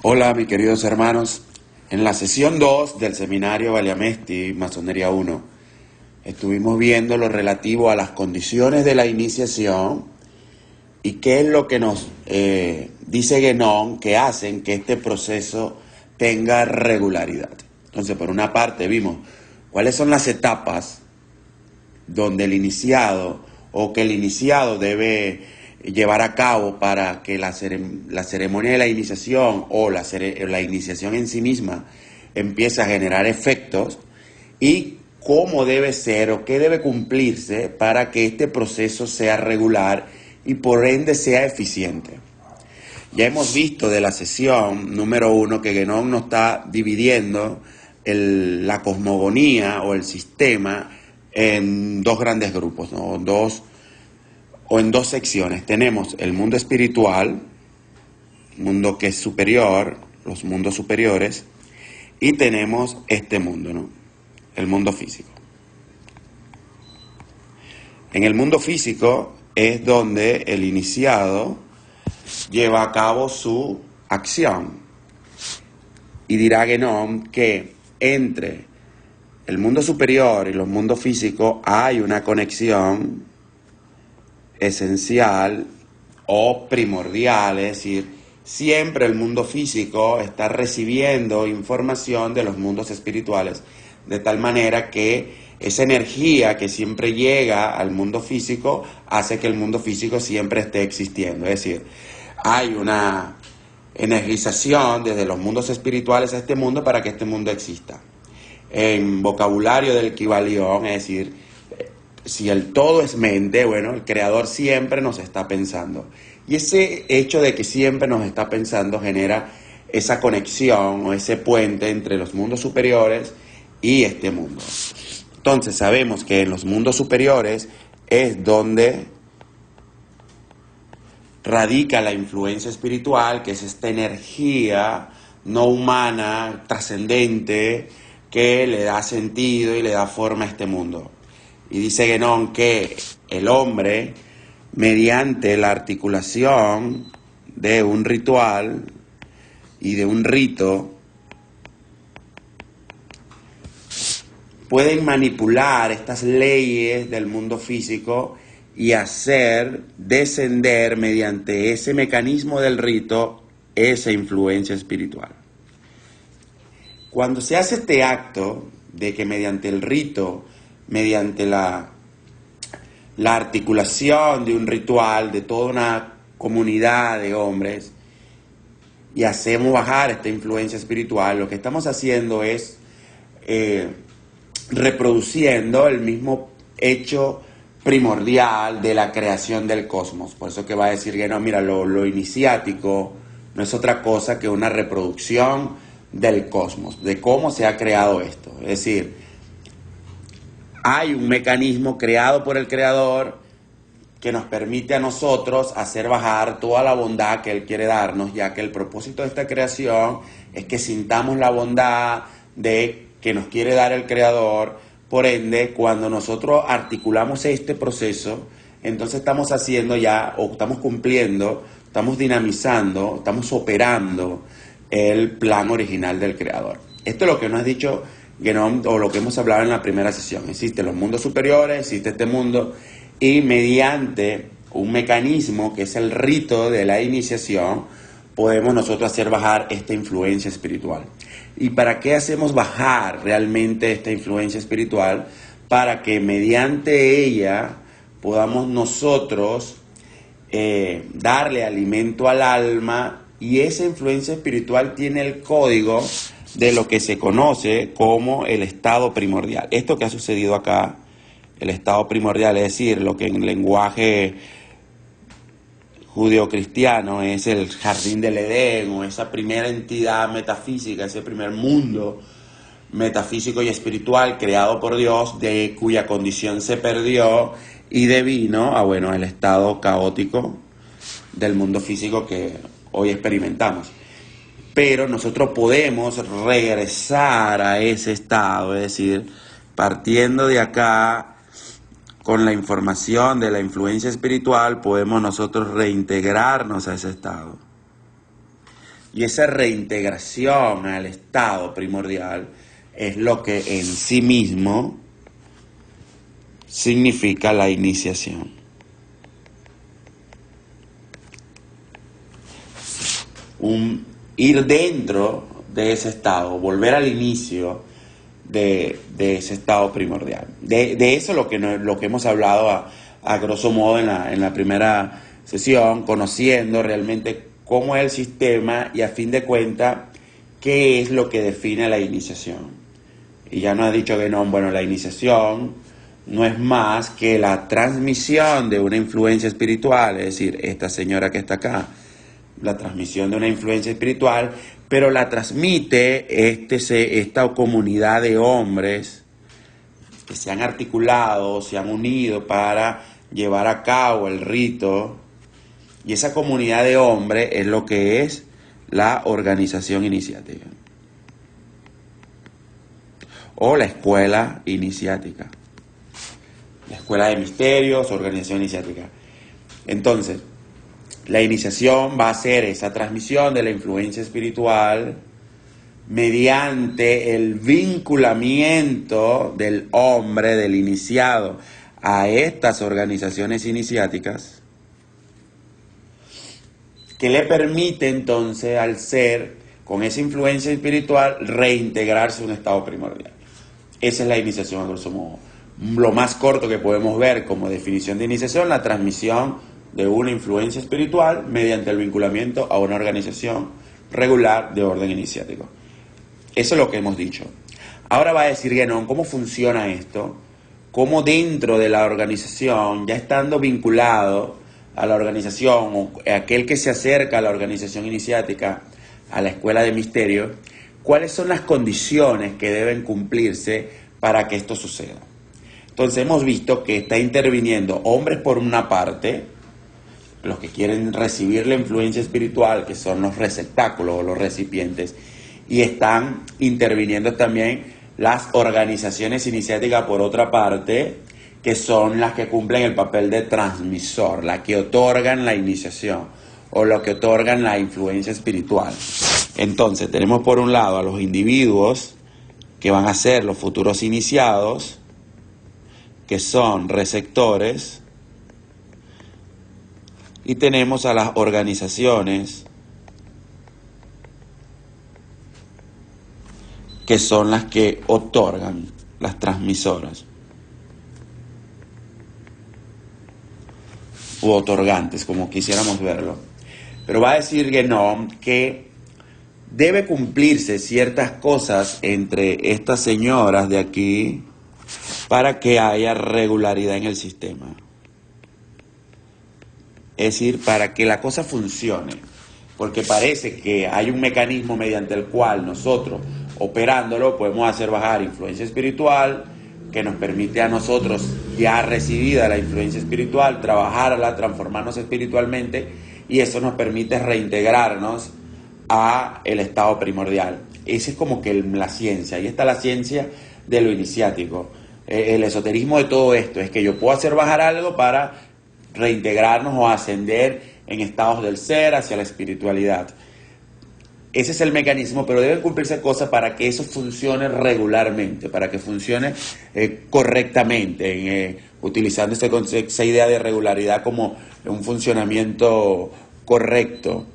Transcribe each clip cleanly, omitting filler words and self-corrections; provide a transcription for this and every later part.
Hola, mis queridos hermanos. En la sesión 2 del seminario Valiamesti, Masonería 1, estuvimos viendo lo relativo a las condiciones de la iniciación y qué es lo que nos dice Guénon que hacen que este proceso tenga regularidad. Entonces, por una parte, vimos cuáles son las etapas donde el iniciado o que el iniciado debe llevar a cabo para que la ceremonia de la iniciación o la iniciación en sí misma empiece a generar efectos, y cómo debe ser o qué debe cumplirse para que este proceso sea regular y por ende sea eficiente. Ya hemos visto de la sesión número 1 que Guénon nos está dividiendo la cosmogonía o el sistema en dos grandes grupos, ¿no? En dos secciones. Tenemos el mundo espiritual, mundo que es superior, los mundos superiores, y tenemos este mundo, ¿no? El mundo físico. En el mundo físico es donde el iniciado lleva a cabo su acción. Y dirá Guénon que entre el mundo superior y los mundos físicos hay una conexión esencial o primordial, es decir, siempre el mundo físico está recibiendo información de los mundos espirituales, de tal manera que esa energía que siempre llega al mundo físico hace que el mundo físico siempre esté existiendo. Es decir, hay una energización desde los mundos espirituales a este mundo para que este mundo exista. En vocabulario del Kybalión, es decir, si el todo es mente, bueno, el creador siempre nos está pensando. Y ese hecho de que siempre nos está pensando genera esa conexión o ese puente entre los mundos superiores y este mundo. Entonces sabemos que en los mundos superiores es donde radica la influencia espiritual, que es esta energía no humana, trascendente, que le da sentido y le da forma a este mundo. Y dice Guénon que el hombre, mediante la articulación de un ritual y de un rito, pueden manipular estas leyes del mundo físico y hacer descender mediante ese mecanismo del rito esa influencia espiritual. Cuando se hace este acto de que mediante el rito, mediante la articulación de un ritual de toda una comunidad de hombres, y hacemos bajar esta influencia espiritual, lo que estamos haciendo es reproduciendo el mismo hecho primordial de la creación del cosmos. Por eso que va a decir que no, mira, lo iniciático no es otra cosa que una reproducción del cosmos, de cómo se ha creado esto. Es decir, hay un mecanismo creado por el Creador que nos permite a nosotros hacer bajar toda la bondad que Él quiere darnos, ya que el propósito de esta creación es que sintamos la bondad de que nos quiere dar el Creador. Por ende, cuando nosotros articulamos este proceso, entonces estamos haciendo ya, o estamos cumpliendo, estamos dinamizando, estamos operando el plan original del Creador. Esto es lo que nos ha dicho Guénon, o lo que hemos hablado en la primera sesión. Existen los mundos superiores, existe este mundo, y mediante un mecanismo que es el rito de la iniciación, podemos nosotros hacer bajar esta influencia espiritual. ¿Y para qué hacemos bajar realmente esta influencia espiritual? Para que mediante ella podamos nosotros darle alimento al alma, y esa influencia espiritual tiene el código de lo que se conoce como el estado primordial. Esto que ha sucedido acá, el estado primordial, es decir, lo que en lenguaje judeocristiano es el jardín del Edén, o esa primera entidad metafísica, ese primer mundo metafísico y espiritual creado por Dios, de cuya condición se perdió y devino a, bueno, el estado caótico del mundo físico que hoy experimentamos. Pero nosotros podemos regresar a ese estado, es decir, partiendo de acá, con la información de la influencia espiritual, podemos nosotros reintegrarnos a ese estado. Y esa reintegración al estado primordial es lo que en sí mismo significa la iniciación. Ir dentro de ese estado, volver al inicio de ese estado primordial. De eso lo que hemos hablado a grosso modo en la primera sesión, conociendo realmente cómo es el sistema y a fin de cuentas qué es lo que define la iniciación. Y ya nos ha dicho que no, bueno, la iniciación no es más que la transmisión de una influencia espiritual, es decir, esta señora que está acá, la transmisión de una influencia espiritual, pero la transmite esta comunidad de hombres que se han articulado, se han unido para llevar a cabo el rito, y esa comunidad de hombres es lo que es la organización iniciática o la escuela iniciática, la escuela de misterios, organización iniciática. Entonces, la iniciación va a ser esa transmisión de la influencia espiritual mediante el vinculamiento del hombre, del iniciado, a estas organizaciones iniciáticas, que le permite entonces al ser, con esa influencia espiritual, reintegrarse a un estado primordial. Esa es la iniciación, a grosso modo. Lo más corto que podemos ver como definición de iniciación, la transmisión de una influencia espiritual mediante el vinculamiento a una organización regular de orden iniciático. Eso es lo que hemos dicho. Ahora va a decir Guénon cómo funciona esto, cómo dentro de la organización, ya estando vinculado a la organización, o aquel que se acerca a la organización iniciática, a la escuela de misterio, cuáles son las condiciones que deben cumplirse para que esto suceda. Entonces hemos visto que está interviniendo hombres por una parte, los que quieren recibir la influencia espiritual, que son los receptáculos o los recipientes, y están interviniendo también las organizaciones iniciáticas por otra parte, que son las que cumplen el papel de transmisor, las que otorgan la iniciación o lo que otorgan la influencia espiritual. Entonces tenemos por un lado a los individuos que van a ser los futuros iniciados, que son receptores, y tenemos a las organizaciones que son las que otorgan, las transmisoras u otorgantes, como quisiéramos verlo. Pero va a decir Guénon que debe cumplirse ciertas cosas entre estas señoras de aquí para que haya regularidad en el sistema. Es decir, para que la cosa funcione. Porque parece que hay un mecanismo mediante el cual nosotros, operándolo, podemos hacer bajar influencia espiritual, que nos permite a nosotros, ya recibida la influencia espiritual, trabajarla, transformarnos espiritualmente, y eso nos permite reintegrarnos a el estado primordial. Esa es como que la ciencia. Ahí está la ciencia de lo iniciático. El esoterismo de todo esto es que yo puedo hacer bajar algo para reintegrarnos o ascender en estados del ser hacia la espiritualidad. Ese es el mecanismo, pero deben cumplirse cosas para que eso funcione regularmente, para que funcione correctamente, utilizando esa idea de regularidad como un funcionamiento correcto.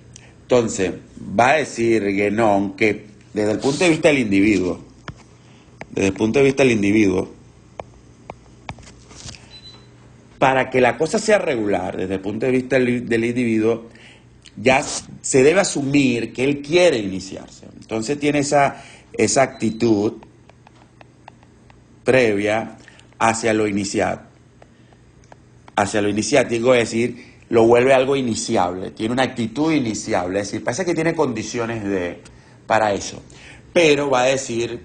Entonces, va a decir Guénon que desde el punto de vista del individuo, para que la cosa sea regular, desde el punto de vista del individuo, ya se debe asumir que él quiere iniciarse. Entonces tiene esa actitud previa hacia lo iniciático, es decir, lo vuelve algo iniciable, tiene una actitud iniciable, es decir, parece que tiene condiciones para eso. Pero va a decir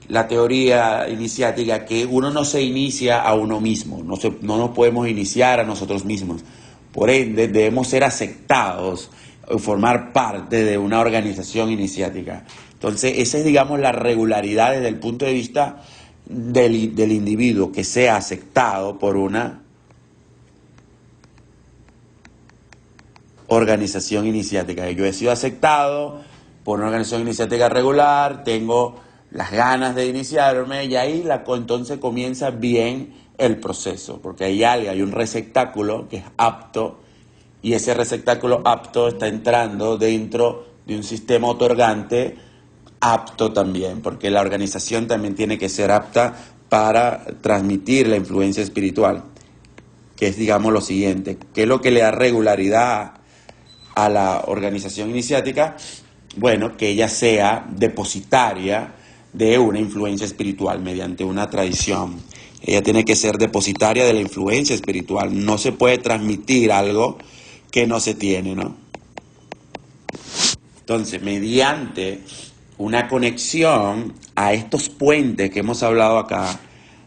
la teoría iniciática que uno no se inicia a uno mismo, no nos podemos iniciar a nosotros mismos. Por ende, debemos ser aceptados, formar parte de una organización iniciática. Entonces, esa es, digamos, la regularidad desde el punto de vista del individuo, que sea aceptado por una organización iniciática. Yo he sido aceptado por una organización iniciática regular, tengo las ganas de iniciarme y ahí entonces comienza bien el proceso, porque hay un receptáculo que es apto y ese receptáculo apto está entrando dentro de un sistema otorgante apto también, porque la organización también tiene que ser apta para transmitir la influencia espiritual, que es, digamos, lo siguiente, ¿qué es lo que le da regularidad a la organización iniciática? Bueno, que ella sea depositaria de una influencia espiritual mediante una tradición. Ella tiene que ser depositaria de la influencia espiritual. No se puede transmitir algo que no se tiene, ¿no? Entonces, mediante una conexión a estos puentes que hemos hablado acá,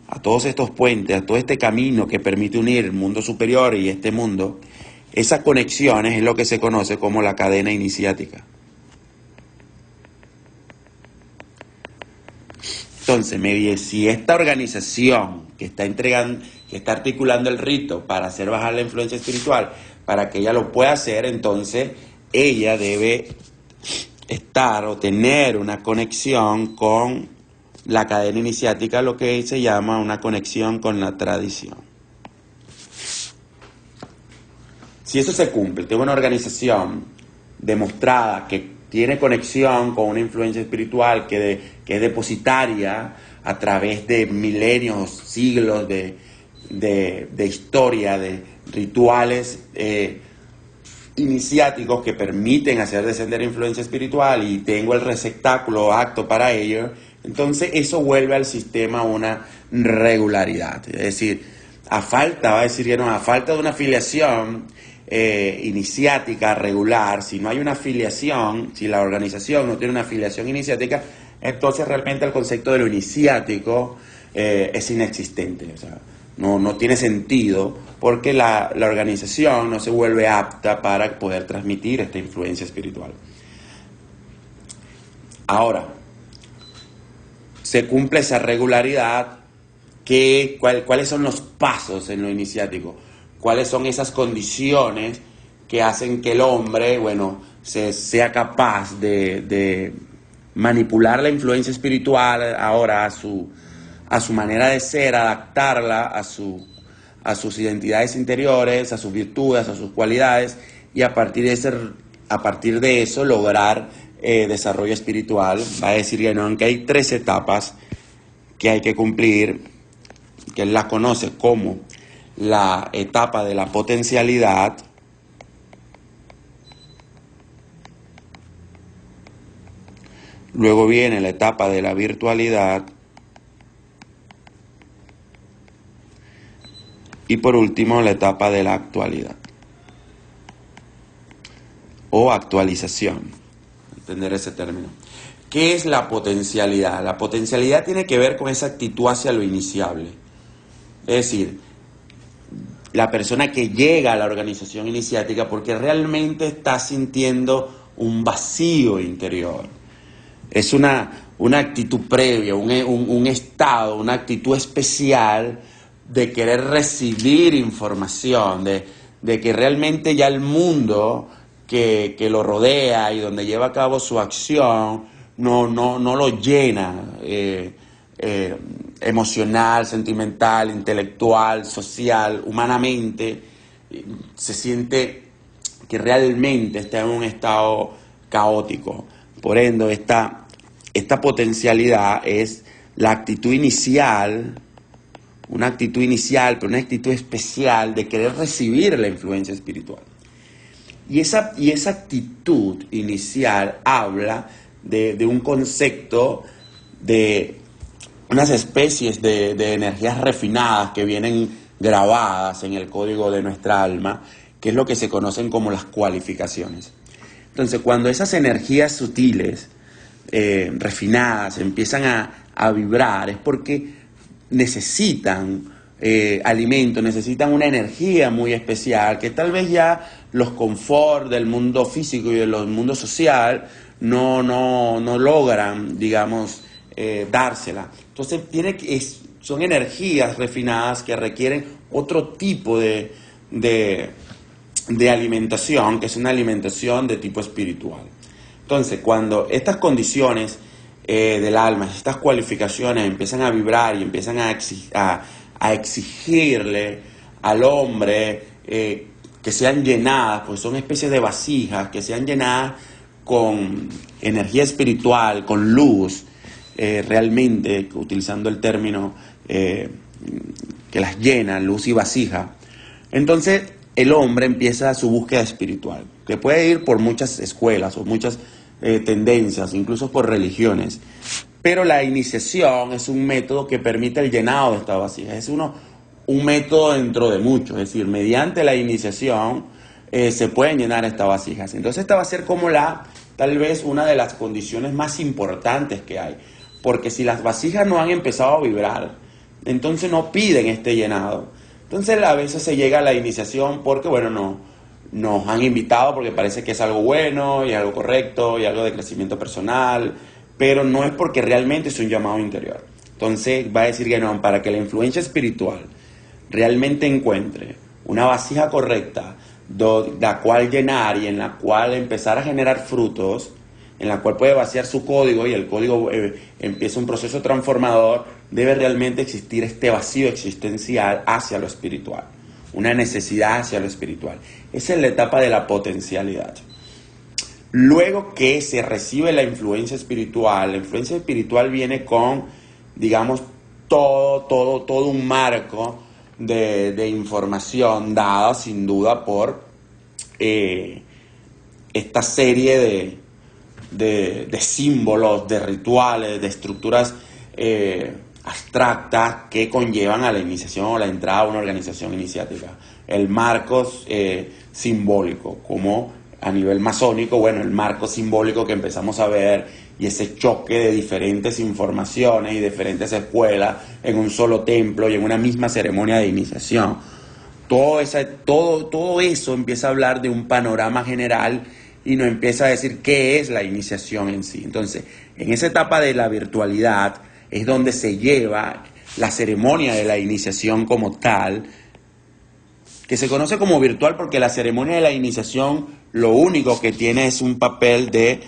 a todos estos puentes, a todo este camino que permite unir el mundo superior y este mundo, esas conexiones es lo que se conoce como la cadena iniciática. Entonces, si esta organización que está articulando el rito para hacer bajar la influencia espiritual, para que ella lo pueda hacer, entonces ella debe estar o tener una conexión con la cadena iniciática, lo que se llama una conexión con la tradición. Si eso se cumple, tengo una organización demostrada que tiene conexión con una influencia espiritual que es depositaria a través de milenios, siglos de historia, de rituales iniciáticos que permiten hacer descender influencia espiritual y tengo el receptáculo apto para ello, entonces eso vuelve al sistema una regularidad. Es decir, a falta de una afiliación iniciática regular, si no hay una afiliación, si la organización no tiene una afiliación iniciática, entonces realmente el concepto de lo iniciático es inexistente. O sea, no tiene sentido porque la organización no se vuelve apta para poder transmitir esta influencia espiritual. Ahora, se cumple esa regularidad, ¿cuáles son los pasos en lo iniciático? ¿Cuáles son esas condiciones que hacen que el hombre, sea capaz de manipular la influencia espiritual ahora a su manera de ser, adaptarla a sus identidades interiores, a sus virtudes, a sus cualidades y a partir de eso lograr desarrollo espiritual? Va a decir que hay 3 etapas que hay que cumplir, que él las conoce como la etapa de la potencialidad, luego viene la etapa de la virtualidad y por último la etapa de la actualidad o actualización, entender ese término. ¿Qué es la potencialidad? La potencialidad tiene que ver con esa actitud hacia lo iniciable, es decir, la persona que llega a la organización iniciática porque realmente está sintiendo un vacío interior. Es una actitud previa, un estado, una actitud especial de querer recibir información, de que realmente ya el mundo que lo rodea y donde lleva a cabo su acción no lo llena emocional, sentimental, intelectual, social, humanamente. Se siente que realmente está en un estado caótico. Por ende, esta potencialidad es la actitud inicial, una actitud inicial, pero una actitud especial de querer recibir la influencia espiritual. Y esa actitud inicial habla de un concepto de unas especies de energías refinadas que vienen grabadas en el código de nuestra alma, que es lo que se conocen como las cualificaciones. Entonces, cuando esas energías sutiles, refinadas, empiezan a vibrar, es porque necesitan alimento, necesitan una energía muy especial, que tal vez ya los confort del mundo físico y del mundo social no logran, digamos, dársela. Entonces son energías refinadas que requieren otro tipo de de alimentación, que es una alimentación de tipo espiritual. Entonces, cuando estas condiciones del alma, estas cualificaciones empiezan a vibrar y empiezan a exigirle al hombre que sean llenadas, pues son especies de vasijas, que sean llenadas con energía espiritual, con luz, realmente, utilizando el término que las llena, luz y vasija. Entonces, el hombre empieza su búsqueda espiritual, que puede ir por muchas escuelas o muchas tendencias, incluso por religiones. Pero la iniciación es un método que permite el llenado de esta vasija. Es un método dentro de muchos, es decir, mediante la iniciación se pueden llenar estas vasijas. Entonces esta va a ser como tal vez una de las condiciones más importantes que hay. Porque si las vasijas no han empezado a vibrar, entonces no piden este llenado. Entonces a veces se llega a la iniciación porque, bueno, no nos han invitado porque parece que es algo bueno y algo correcto y algo de crecimiento personal, pero no es porque realmente es un llamado interior. Entonces va a decir que no, para que la influencia espiritual realmente encuentre una vasija correcta, la cual llenar y en la cual empezar a generar frutos, en la cual puede vaciar su código y el código empieza un proceso transformador, debe realmente existir este vacío existencial hacia lo espiritual, una necesidad hacia lo espiritual. Esa es la etapa de la potencialidad. Luego que se recibe la influencia espiritual viene con, digamos, todo un marco de información dada sin duda por esta serie de símbolos, de rituales, de estructuras abstractas que conllevan a la iniciación o la entrada a una organización iniciática. El marco simbólico, como a nivel masónico, bueno, el marco simbólico que empezamos a ver y ese choque de diferentes informaciones y diferentes escuelas en un solo templo y en una misma ceremonia de iniciación. Todo eso empieza a hablar de un panorama general y nos empieza a decir qué es la iniciación en sí. Entonces, en esa etapa de la virtualidad es donde se lleva la ceremonia de la iniciación como tal, que se conoce como virtual porque la ceremonia de la iniciación lo único que tiene es un papel de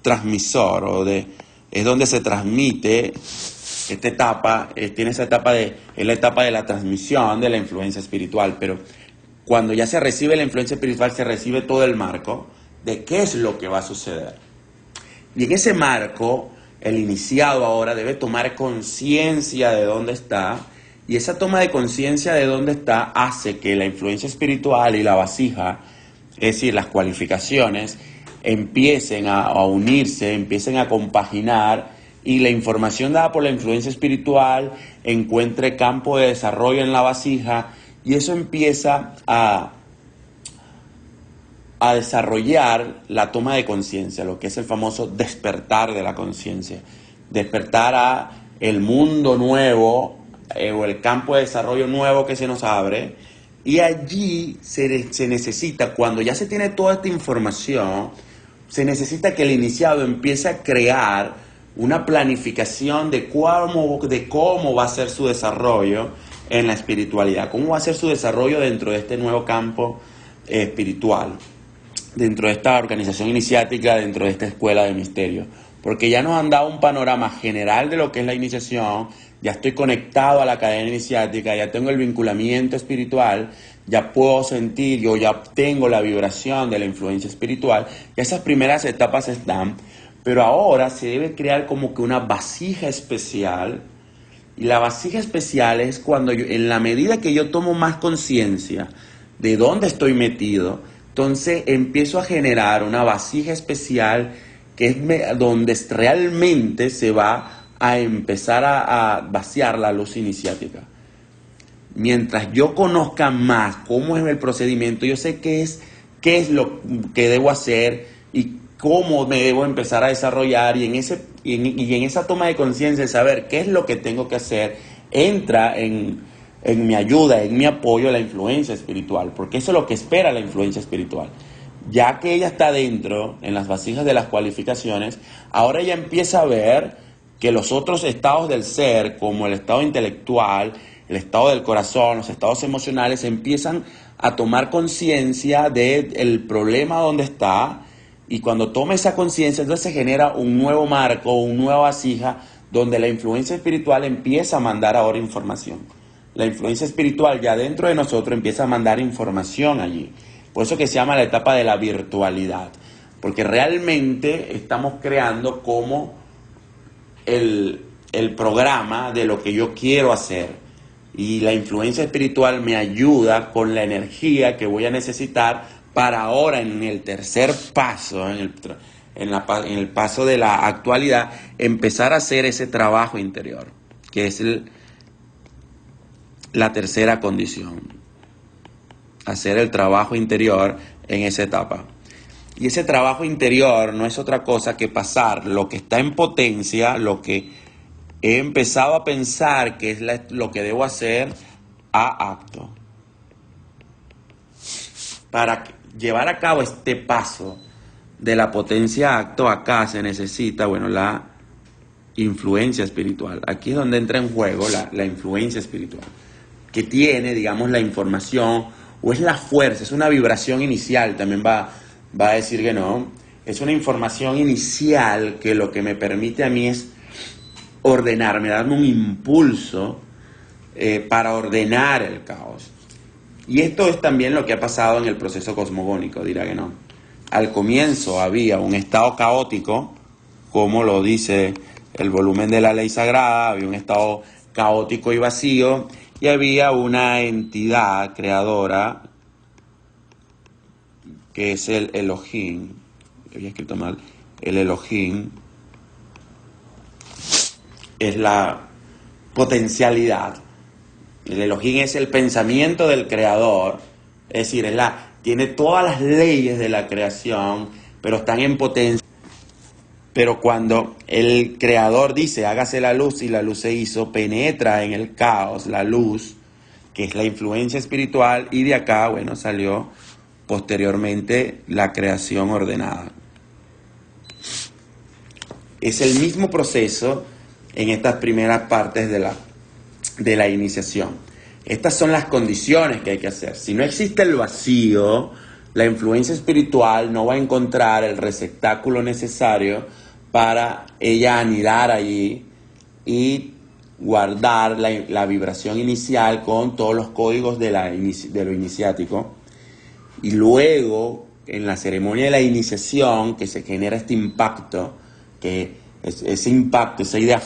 transmisor, es donde se transmite esta etapa, tiene esa etapa es la etapa de la transmisión de la influencia espiritual, pero cuando ya se recibe la influencia espiritual se recibe todo el marco de qué es lo que va a suceder. Y en ese marco, el iniciado ahora debe tomar conciencia de dónde está, y esa toma de conciencia de dónde está hace que la influencia espiritual y la vasija, es decir, las cualificaciones, empiecen a unirse, empiecen a compaginar, y la información dada por la influencia espiritual encuentre campo de desarrollo en la vasija, y eso empieza a desarrollar la toma de conciencia, lo que es el famoso despertar de la conciencia, despertar a el mundo nuevo o el campo de desarrollo nuevo que se nos abre, y allí se necesita, cuando ya se tiene toda esta información, se necesita que el iniciado empiece a crear una planificación de cómo va a ser su desarrollo en la espiritualidad, cómo va a ser su desarrollo dentro de este nuevo campo espiritual, dentro de esta organización iniciática, dentro de esta escuela de misterio, porque ya nos han dado un panorama general de lo que es la iniciación, ya estoy conectado a la cadena iniciática, ya tengo el vinculamiento espiritual, ya puedo sentir, yo ya tengo la vibración de la influencia espiritual, ya esas primeras etapas están, pero ahora se debe crear como que una vasija especial, y la vasija especial es cuando yo, en la medida que yo tomo más conciencia de dónde estoy metido, entonces empiezo a generar una vasija especial que es donde realmente se va a empezar a vaciar la luz iniciática. Mientras yo conozca más cómo es el procedimiento, yo sé qué es lo que debo hacer y cómo me debo empezar a desarrollar, y en esa toma de conciencia, de saber qué es lo que tengo que hacer, entra en mi ayuda, en mi apoyo, la influencia espiritual, porque eso es lo que espera la influencia espiritual. Ya que ella está dentro, en las vasijas de las cualificaciones, ahora ella empieza a ver que los otros estados del ser, como el estado intelectual, el estado del corazón, los estados emocionales, empiezan a tomar conciencia del problema donde está, y cuando toma esa conciencia, entonces se genera un nuevo marco, una nueva vasija, donde la influencia espiritual empieza a mandar ahora información. La influencia espiritual ya dentro de nosotros empieza a mandar información allí. Por eso que se llama la etapa de la virtualidad. Porque realmente estamos creando como el programa de lo que yo quiero hacer. Y la influencia espiritual me ayuda con la energía que voy a necesitar para ahora, en el tercer paso, en el paso de la actualidad, empezar a hacer ese trabajo interior, que es la tercera condición. Hacer el trabajo interior en esa etapa. Y ese trabajo interior no es otra cosa que pasar lo que está en potencia, lo que he empezado a pensar que es lo que debo hacer, a acto. Para llevar a cabo este paso de la potencia a acto, acá se necesita, la influencia espiritual. Aquí es donde entra en juego la influencia espiritual, que tiene, digamos, la información, o es la fuerza, es una vibración inicial, también va a decir que no, es una información inicial que lo que me permite a mí es ordenarme, darme un impulso para ordenar el caos. Y esto es también lo que ha pasado en el proceso cosmogónico, dirá que no. Al comienzo había un estado caótico, como lo dice el volumen de la ley sagrada, había un estado caótico y vacío, y había una entidad creadora, que es el Elohim. Había escrito mal. El Elohim es la potencialidad. El Elohim es el pensamiento del creador, es decir, tiene todas las leyes de la creación, pero están en potencia. Pero cuando el creador dice, hágase la luz, y la luz se hizo, penetra en el caos la luz, que es la influencia espiritual, y de acá, salió posteriormente la creación ordenada. Es el mismo proceso en estas primeras partes de la iniciación. Estas son las condiciones que hay que hacer. Si no existe el vacío, la influencia espiritual no va a encontrar el receptáculo necesario para ella anidar allí y guardar la vibración inicial con todos los códigos de lo iniciático. Y luego, en la ceremonia de la iniciación, que se genera este impacto, que ese impacto, esa idea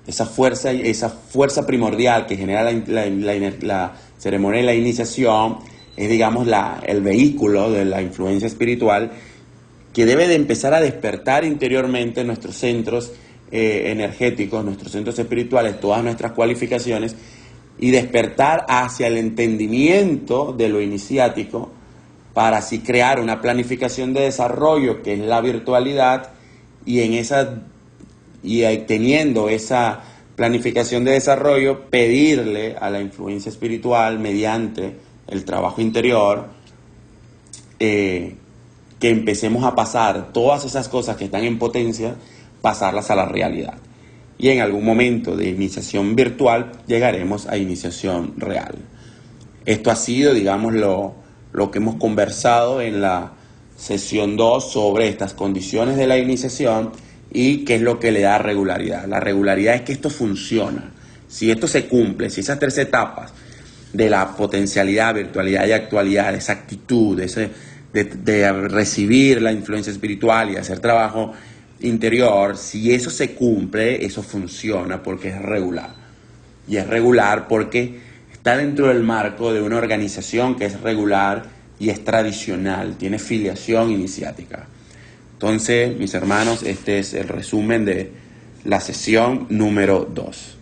esa fuerza primordial que genera la ceremonia de la iniciación, es, digamos, el vehículo de la influencia espiritual, que debe de empezar a despertar interiormente nuestros centros energéticos, nuestros centros espirituales, todas nuestras cualificaciones, y despertar hacia el entendimiento de lo iniciático, para así crear una planificación de desarrollo, que es la virtualidad, y teniendo esa planificación de desarrollo, pedirle a la influencia espiritual, mediante el trabajo interior, que empecemos a pasar todas esas cosas que están en potencia, pasarlas a la realidad. Y en algún momento de iniciación virtual llegaremos a iniciación real. Esto ha sido, digamos, lo que hemos conversado en la sesión 2 sobre estas condiciones de la iniciación y qué es lo que le da regularidad. La regularidad es que esto funciona. Si esto se cumple, si esas tres etapas de la potencialidad, virtualidad y actualidad, esa actitud, de recibir la influencia espiritual y hacer trabajo interior, si eso se cumple, eso funciona porque es regular. Y es regular porque está dentro del marco de una organización que es regular y es tradicional, tiene filiación iniciática. Entonces, mis hermanos, este es el resumen de la sesión número 2.